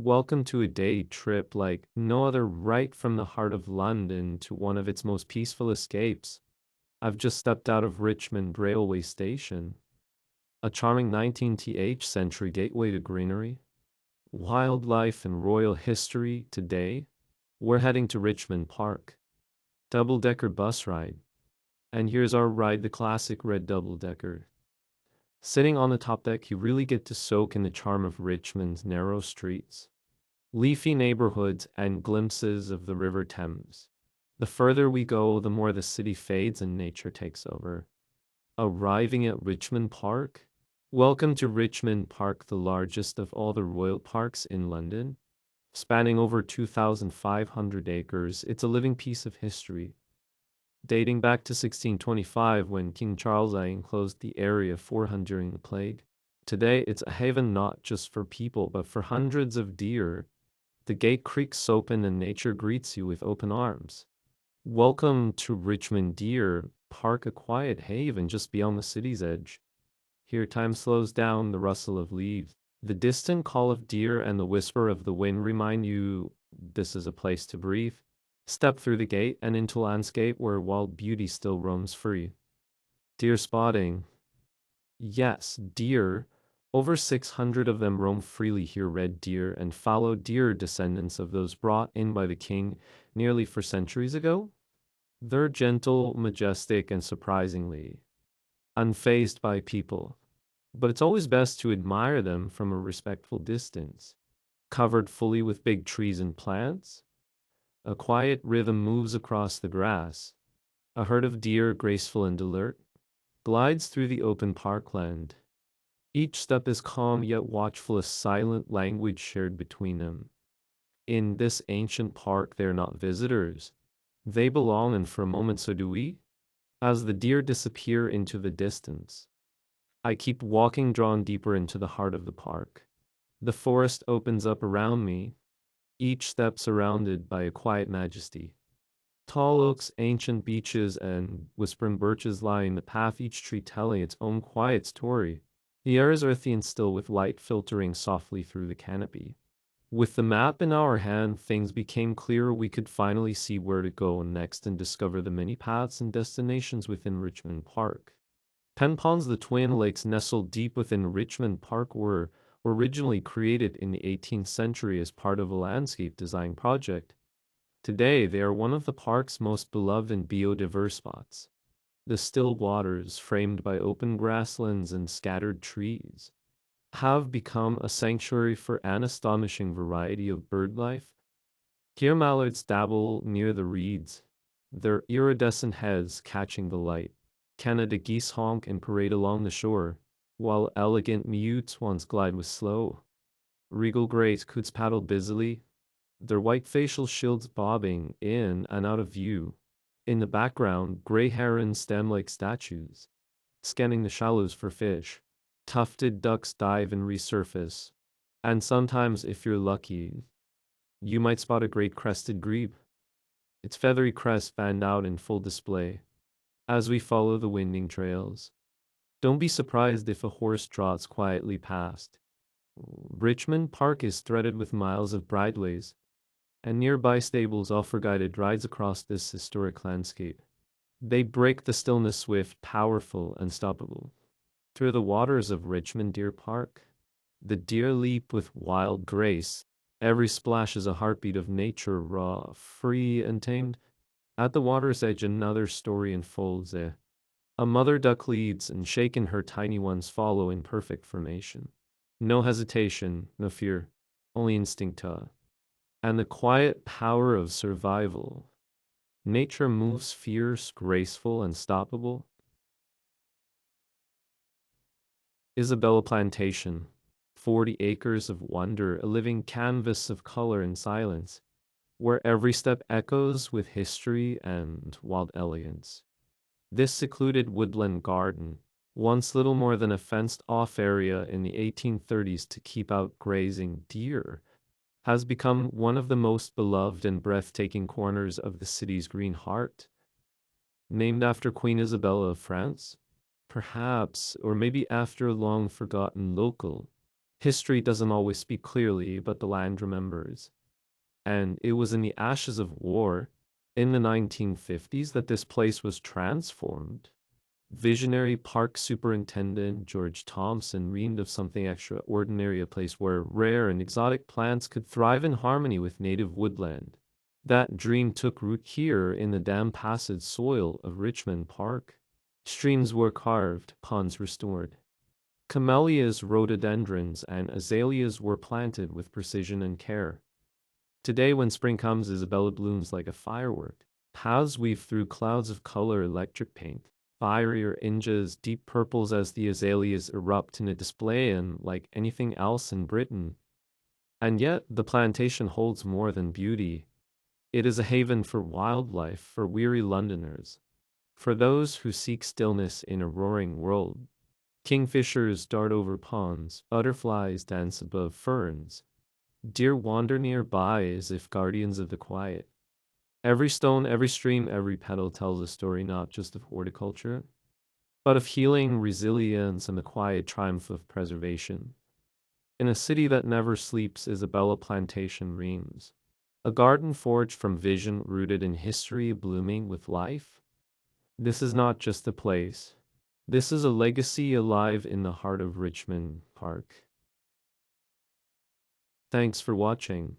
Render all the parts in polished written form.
Welcome to a day trip like no other, right from the heart of London to one of its most peaceful escapes. I've just stepped out of Richmond railway station, a charming 19th century gateway to greenery, wildlife, and royal history. Today, we're heading to Richmond Park, double-decker bus ride. And here's our ride, the classic red double-decker. Sitting on the top deck, you really get to soak in the charm of Richmond's narrow streets, leafy neighborhoods, and glimpses of the River Thames. The further we go, the more the city fades and nature takes over. Arriving at Richmond Park. Welcome to Richmond Park, the largest of all the royal parks in London. Spanning over 2,500 acres, it's a living piece of history, dating back to 1625 when King Charles I enclosed the area for hunt during the plague. Today, it's a haven not just for people, but for hundreds of deer. The gate creaks open and nature greets you with open arms. Welcome to Richmond Deer Park, a quiet haven just beyond the city's edge. Here time slows down, the rustle of leaves, the distant call of deer, and the whisper of the wind remind you this is a place to breathe. Step through the gate and into a landscape where wild beauty still roams free. Deer spotting. Yes, deer. Over 600 of them roam freely here, red deer and fallow deer, descendants of those brought in by the king nearly 4 centuries ago. They're gentle, majestic, and surprisingly unfazed by people. But it's always best to admire them from a respectful distance. Covered fully with big trees and plants, a quiet rhythm moves across the grass. A herd of deer, graceful and alert, glides through the open parkland. Each step is calm yet watchful, a silent language shared between them. In this ancient park, they're not visitors. They belong, and for a moment so do we. As the deer disappear into the distance, I keep walking, drawn deeper into the heart of the park. The forest opens up around me, each step surrounded by a quiet majesty. Tall oaks, ancient beeches, and whispering birches line the path, each tree telling its own quiet story. The air is earthy and still, with light filtering softly through the canopy. With the map in our hand, things became clearer. We could finally see where to go next and discover the many paths and destinations within Richmond Park. Penn Ponds, the twin lakes nestled deep within Richmond Park, were originally created in the 18th century as part of a landscape design project. Today, they are one of the park's most beloved and biodiverse spots. The still waters, framed by open grasslands and scattered trees, have become a sanctuary for an astonishing variety of bird life. Here mallards dabble near the reeds, their iridescent heads catching the light. Canada geese honk and parade along the shore, while elegant mute swans glide with slow, regal great coots paddle busily, their white facial shields bobbing in and out of view. In the background, gray herons stand like statues, scanning the shallows for fish. Tufted ducks dive and resurface. And sometimes, if you're lucky, you might spot a great crested grebe, its feathery crest fanned out in full display. As we follow the winding trails, don't be surprised if a horse trots quietly past. Richmond Park is threaded with miles of bridleways, and nearby stables offer guided rides across this historic landscape. They break the stillness, swift, powerful, unstoppable. Through the waters of Richmond Deer Park, the deer leap with wild grace. Every splash is a heartbeat of nature, raw, free, and tamed. At the water's edge, another story unfolds. A mother duck leads, and shaken her tiny ones follow in perfect formation. No hesitation, no fear, only instinct, and the quiet power of survival. Nature moves fierce, graceful, unstoppable. Isabella Plantation, 40 acres of wonder, a living canvas of color and silence, where every step echoes with history and wild elegance. This secluded woodland garden, once little more than a fenced-off area in the 1830s to keep out grazing deer, has become one of the most beloved and breathtaking corners of the city's green heart. Named after Queen Isabella of France? Perhaps, or maybe after a long-forgotten local History doesn't always speak clearly, but the land remembers. And it was in the ashes of war, in the 1950s, that this place was transformed. Visionary park superintendent George Thompson dreamed of something extraordinary, a place where rare and exotic plants could thrive in harmony with native woodland. That dream took root here in the dam-passed soil of Richmond Park. Streams were carved, ponds restored. Camellias, rhododendrons, and azaleas were planted with precision and care. Today, when spring comes, Isabella blooms like a firework. Paths weave through clouds of color, electric paint, fiery oranges, deep purples as the azaleas erupt in a display unlike anything else in Britain. And yet, the plantation holds more than beauty. It is a haven for wildlife, for weary Londoners, for those who seek stillness in a roaring world. Kingfishers dart over ponds, butterflies dance above ferns. Deer wander nearby as if guardians of the quiet. Every stone, every stream, every petal tells a story not just of horticulture, but of healing, resilience, and the quiet triumph of preservation. In a city that never sleeps, Isabella Plantation reigns. A garden forged from vision, rooted in history, blooming with life. This is not just a place. This is a legacy alive in the heart of Richmond Park. Thanks for watching.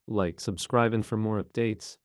Like, subscribe, and for more updates,